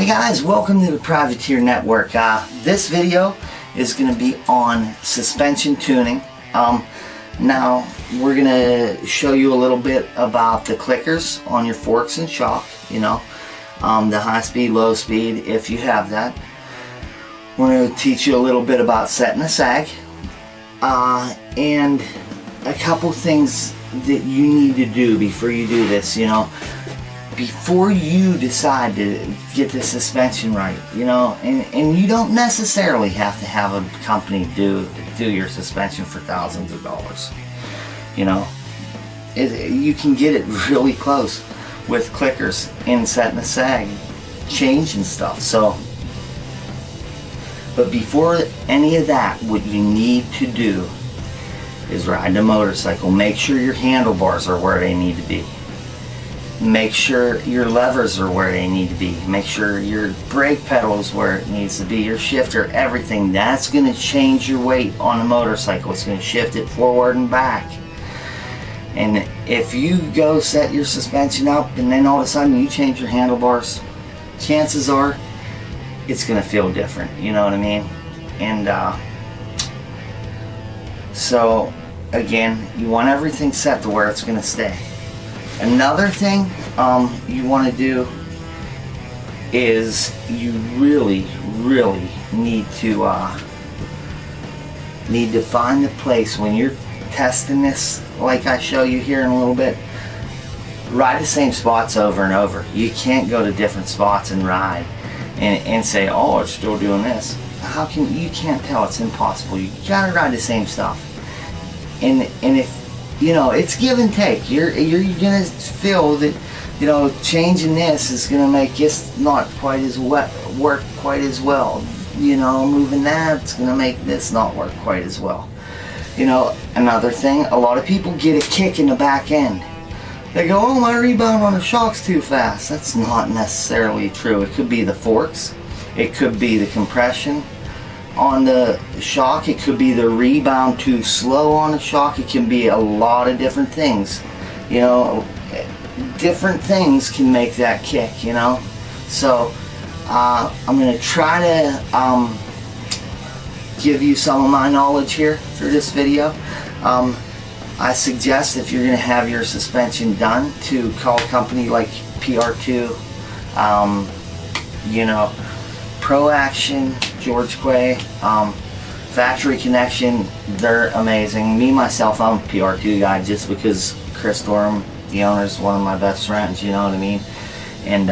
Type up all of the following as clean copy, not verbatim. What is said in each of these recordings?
guys, welcome to the Privateer Network. This video is going to be on suspension tuning. Now we're going to show you a little bit about the clickers on your forks and shock, the high speed, low speed, if you have that. We're going to teach you a little bit about setting a sag, and a couple things that you need to do before you do this, before you decide to get the suspension right, and you don't necessarily have to have a company do your suspension for thousands of dollars. You can get it really close with clickers and setting a sag, changing stuff. But before any of that, what you need to do is ride the motorcycle. Make sure your handlebars are where they need to be. Make sure your levers are where they need to be. Make sure your brake pedal is where it needs to be. Your shifter, everything. That's going to change your weight on the motorcycle. It's going to shift it forward and back. And if you go set your suspension up and then all of a sudden you change your handlebars, chances are it's going to feel different. You know what I mean? And so again, you want everything set to where it's going to stay. Another thing you want to do is you really need to find the place when you're testing this, like I show you here in a little bit. Ride the same spots over and over. You can't go to different spots and ride and say, oh, it's still doing this. You can't tell. It's impossible. You gotta ride the same stuff. And if it's give and take. You're gonna feel that changing this is gonna make this not quite as work quite as well. Moving that's gonna make this not work quite as well. Another thing, a lot of people get a kick in the back end. They go, oh, my rebound on the shock's too fast. That's not necessarily true. It could be the forks, it could be the compression on the shock, it could be the rebound too slow on the shock, it can be a lot of different things. Different things can make that kick, So I'm going to try to give you some of my knowledge here through this video. I suggest, if you're going to have your suspension done, to call a company like PR2, Pro Action, George Quik, Factory Connection. They're amazing. Me myself, I'm a PR2 guy just because Chris Dorham, the owner, is one of my best friends, you know what I mean? And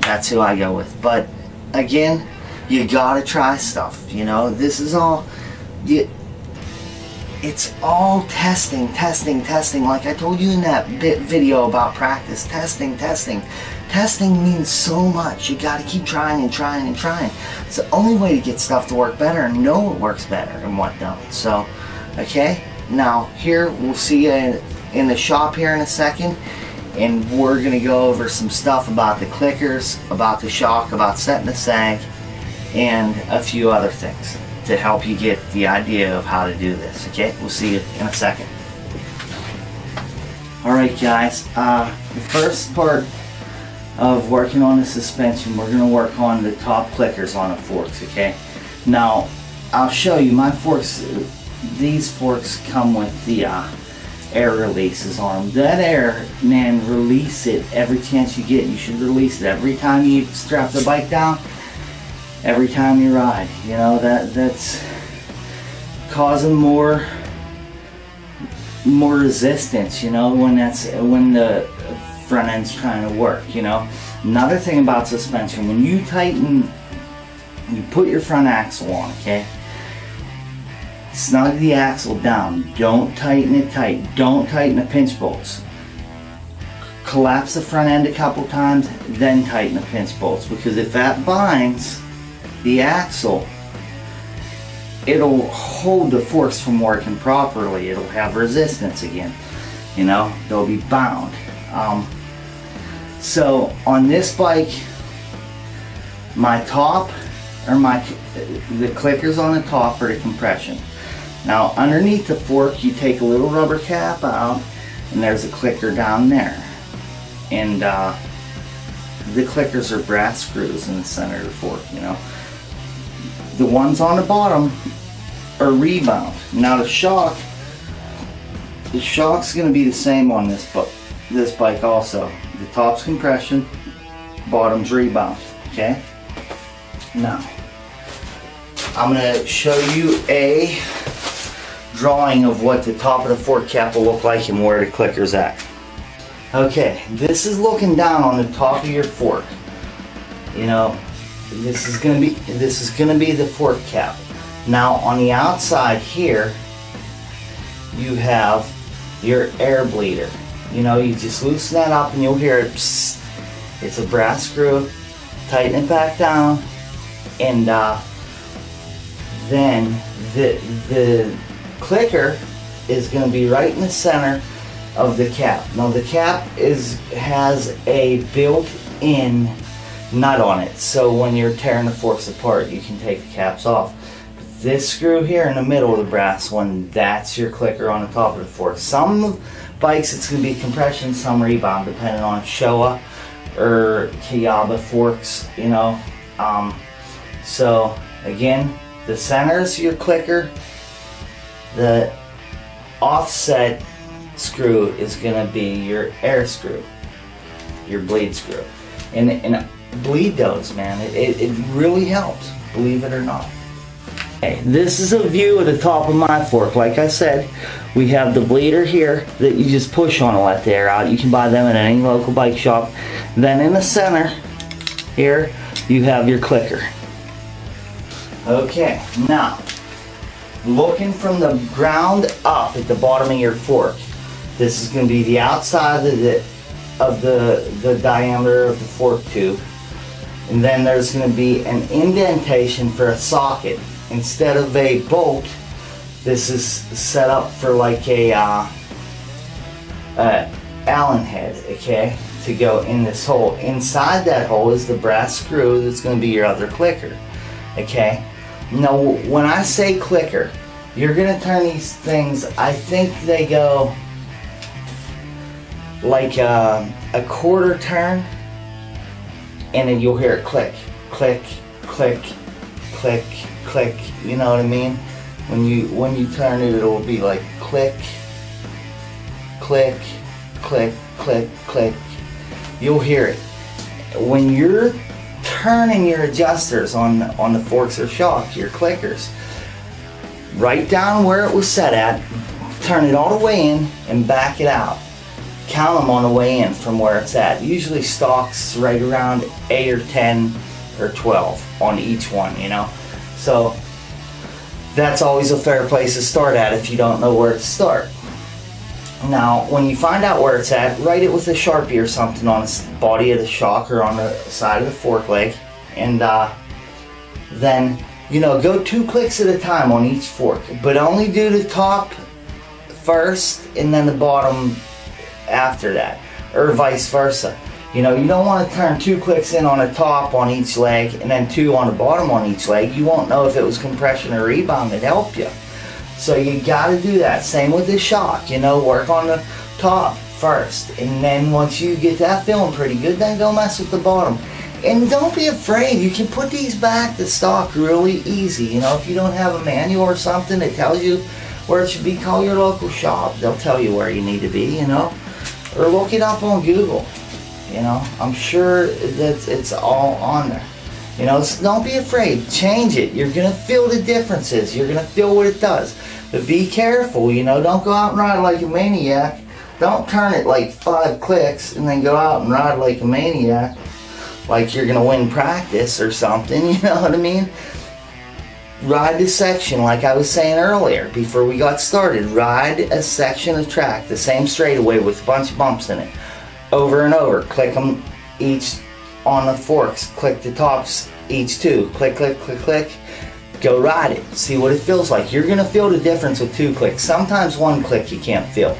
that's who I go with. But again, you gotta try stuff. This is all, it's all testing. Like I told you in that video about practice, testing. Testing means so much. You got to keep trying and trying. It's the only way to get stuff to work better and know what works better and what don't. So, okay, now here we'll see you in the shop here in a second, and we're going to go over some stuff about the clickers, about the shock, about setting the sag, and a few other things to help you get the idea of how to do this. Okay, we'll see you in a second. Alright guys, the first part of working on the suspension, we're going to work on the top clickers on the forks. Okay, now I'll show you my forks. These forks come with the air releases on them. That air, man, release it every chance you get. You should release it every time you strap the bike down, every time you ride. That's causing more resistance, when the front end's trying to work. Another thing about suspension, when you put your front axle on, okay, snug the axle down. Don't tighten it tight. Don't tighten the pinch bolts. Collapse the front end a couple times, then tighten the pinch bolts, because if that binds the axle, it'll hold the forks from working properly. It'll have resistance again. They'll be bound. So on this bike, my top, or the clickers on the top are the compression. Now underneath the fork, you take a little rubber cap out, and there's a clicker down there. And the clickers are brass screws in the center of the fork, you know. The ones on the bottom are rebound. Now the shock's going to be the same on this bike also. The top's compression, bottom's rebound, okay? Now, I'm going to show you a drawing of what the top of the fork cap will look like and where the clicker's at. Okay, this is looking down on the top of your fork. You know, this is gonna be the fork cap. Now on the outside here, you have your air bleeder. You know, you just loosen that up and you'll hear it. Psst. It's a brass screw. Tighten it back down, and then the clicker is going to be right in the center of the cap. Now the cap has a built-in nut on it, so when you're tearing the forks apart you can take the caps off. This screw here in the middle of the brass one, that's your clicker on the top of the fork. Some bikes it's going to be compression, some rebound, depending on Showa or Kayaba forks, you know. So again, the center is your clicker. The offset screw is going to be your air screw, your bleed screw. And bleed those, man. It really helps, believe it or not. Okay, this is a view of the top of my fork. Like I said, we have the bleeder here that you just push on to let the air out. You can buy them at any local bike shop. Then in the center here, you have your clicker. Okay, now, looking from the ground up at the bottom of your fork, this is going to be the outside of the diameter of the fork tube, and then there's going to be an indentation for a socket. Instead of a bolt, this is set up for like a Allen head, okay, to go in this hole. Inside that hole is the brass screw that's going to be your other clicker, okay. Now when I say clicker, you're going to turn these things, I think they go like a quarter turn, and then you'll hear it click, click, click, click, click. You know what I mean? When you turn it, it'll be like click, click, click, click, click. You'll hear it. When you're turning your adjusters on the forks or shock, your clickers, right down where it was set at, turn it all the way in and back it out. Count them on the way in from where it's at. Usually stocks right around 8 or 10 or 12 on each one, you know. So that's always a fair place to start at if you don't know where to start. Now, when you find out where it's at, write it with a Sharpie or something on the body of the shock or on the side of the fork leg, and then, you know, go 2 clicks at a time on each fork, but only do the top first and then the bottom after that, or vice versa. You know, you don't want to turn 2 clicks in on the top on each leg and then 2 on the bottom on each leg. You won't know if it was compression or rebound that helped you. So you got to do that. Same with the shock, you know, work on the top first, and then once you get that feeling pretty good, then go mess with the bottom. And don't be afraid, you can put these back to stock really easy. You know, if you don't have a manual or something that tells you where it should be, call your local shop. They'll tell you where you need to be, you know, or look it up on Google. You know, I'm sure that it's all on there. You know, don't be afraid. Change it. You're going to feel the differences. You're going to feel what it does. But be careful, you know. Don't go out and ride like a maniac. Don't turn it like 5 clicks and then go out and ride like a maniac, like you're going to win practice or something, you know what I mean? Ride the section like I was saying earlier before we got started. Ride a section of track, the same straightaway with a bunch of bumps in it, over and over. Click them each on the forks. Click the tops each 2. Click, click, click, click. Go ride it. See what it feels like. You're going to feel the difference with 2 clicks. Sometimes 1 click you can't feel.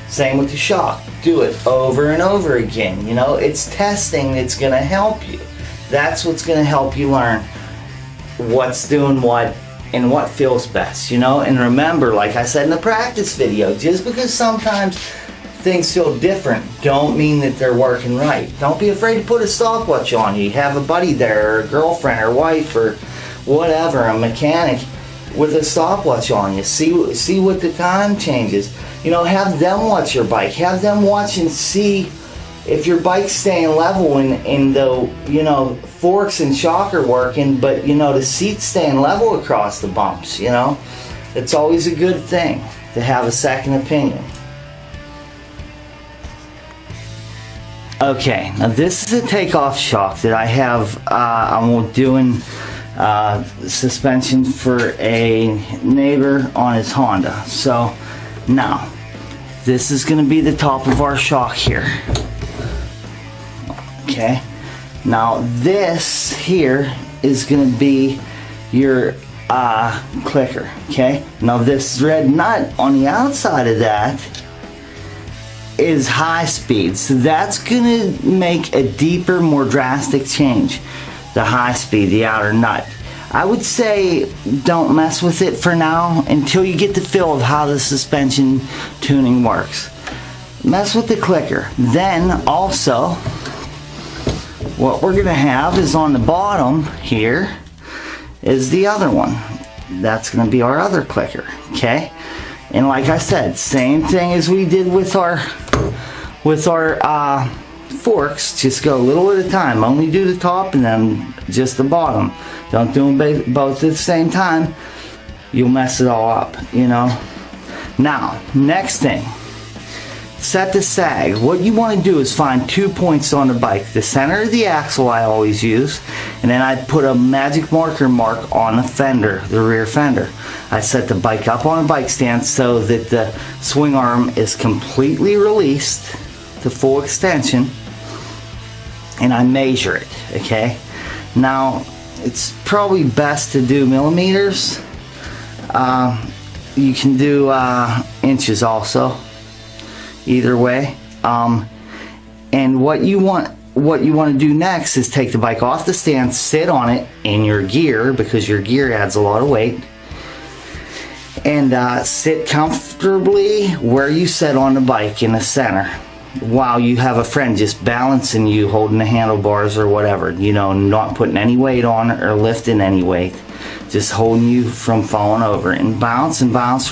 Same with the shock. Do it over and over again. You know, it's testing that's going to help you. That's what's going to help you learn what's doing what and what feels best, you know. And remember, like I said in the practice video, just because sometimes things feel different don't mean that they're working right. Don't be afraid to put a stopwatch on. You have a buddy there, or a girlfriend, or wife, or whatever, a mechanic with a stopwatch on you. See what the time changes. You know, have them watch your bike. Have them watch and see if your bike's staying level and the, you know, forks and shock are working, but, you know, the seat's staying level across the bumps, you know. It's always a good thing to have a second opinion. Okay, now this is a takeoff shock that I have. I'm doing suspension for a neighbor on his Honda. So now this is going to be the top of our shock here. Okay, now this here is going to be your clicker. Okay, now this red nut on the outside of that is high speed, so that's gonna make a deeper, more drastic change. The high speed, the outer nut, I would say don't mess with it for now until you get the feel of how the suspension tuning works. Mess with the clicker. Then also what we're gonna have is on the bottom here is the other one. That's gonna be our other clicker. Okay, and like I said, same thing as we did with our forks. Just go a little at a time. Only do the top and then just the bottom. Don't do them both at the same time. You'll mess it all up, you know. Now, next thing, set the sag. What you want to do is find 2 points on the bike. The center of the axle I always use, and then I put a magic marker mark on the fender, the rear fender. I set the bike up on a bike stand so that the swing arm is completely released to full extension, and I measure it. Okay, now it's probably best to do millimeters. You can do inches also, either way. And what you want to do next is take the bike off the stand, sit on it in your gear, because your gear adds a lot of weight, and sit comfortably where you sit on the bike in the center, while you have a friend just balancing you, holding the handlebars or whatever, you know, not putting any weight on it or lifting any weight, just holding you from falling over. And bounce,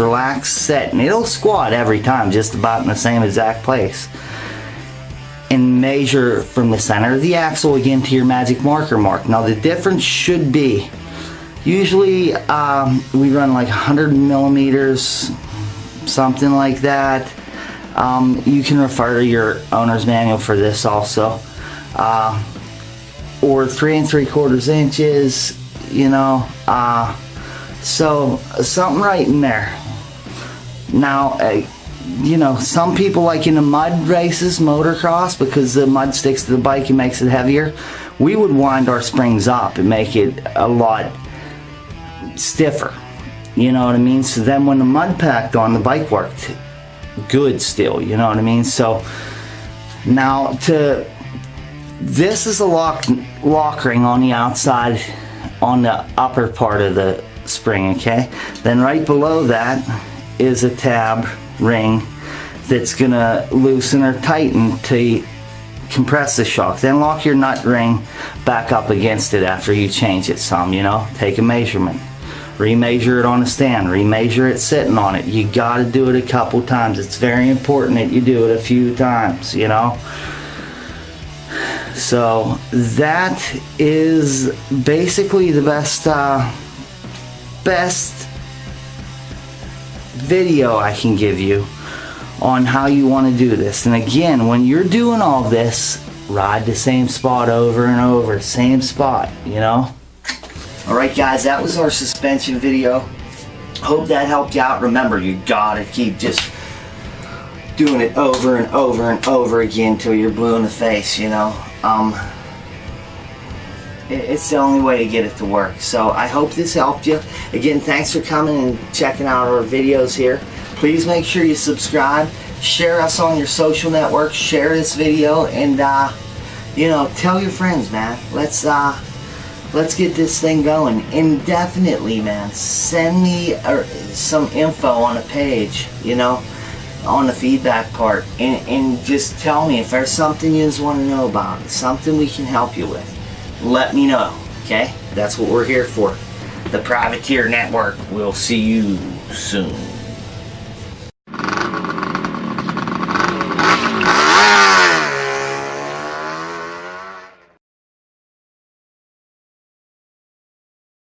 relax, sit, and it'll squat every time just about in the same exact place. And measure from the center of the axle again to your magic marker mark. Now the difference should be, usually we run like 100 millimeters, something like that. You can refer to your owner's manual for this also, or 3 3/4 inches, you know, so something right in there. Now, you know, some people like in the mud races, motocross, because the mud sticks to the bike and makes it heavier. We would wind our springs up and make it a lot stiffer, you know what I mean? So then when the mud packed on, the bike worked good still, you know what I mean? So now this is a lock ring on the outside, on the upper part of the spring. Okay, then right below that is a tab ring that's gonna loosen or tighten to compress the shock. Then lock your nut ring back up against it after you change it some, you know. Take a measurement, remeasure it on the stand, remeasure it sitting on it. You got to do it a couple times. It's very important that you do it a few times, you know. So that is basically the best video I can give you on how you want to do this. And again, when you're doing all this, ride the same spot over and over, same spot, you know. Alright guys, that was our suspension video. Hope that helped you out. Remember, you gotta keep just doing it over and over and over again until you're blue in the face, you know. It's the only way to get it to work. So I hope this helped you. Again, thanks for coming and checking out our videos here. Please make sure you subscribe, share us on your social networks, share this video, and you know, tell your friends, man. Let's get this thing going. And definitely, man, send me some info on a page, you know. on the feedback part, and just tell me if there's something you just want to know about, something we can help you with. Let me know, okay? That's what we're here for. The Privateer Network. We'll see you soon.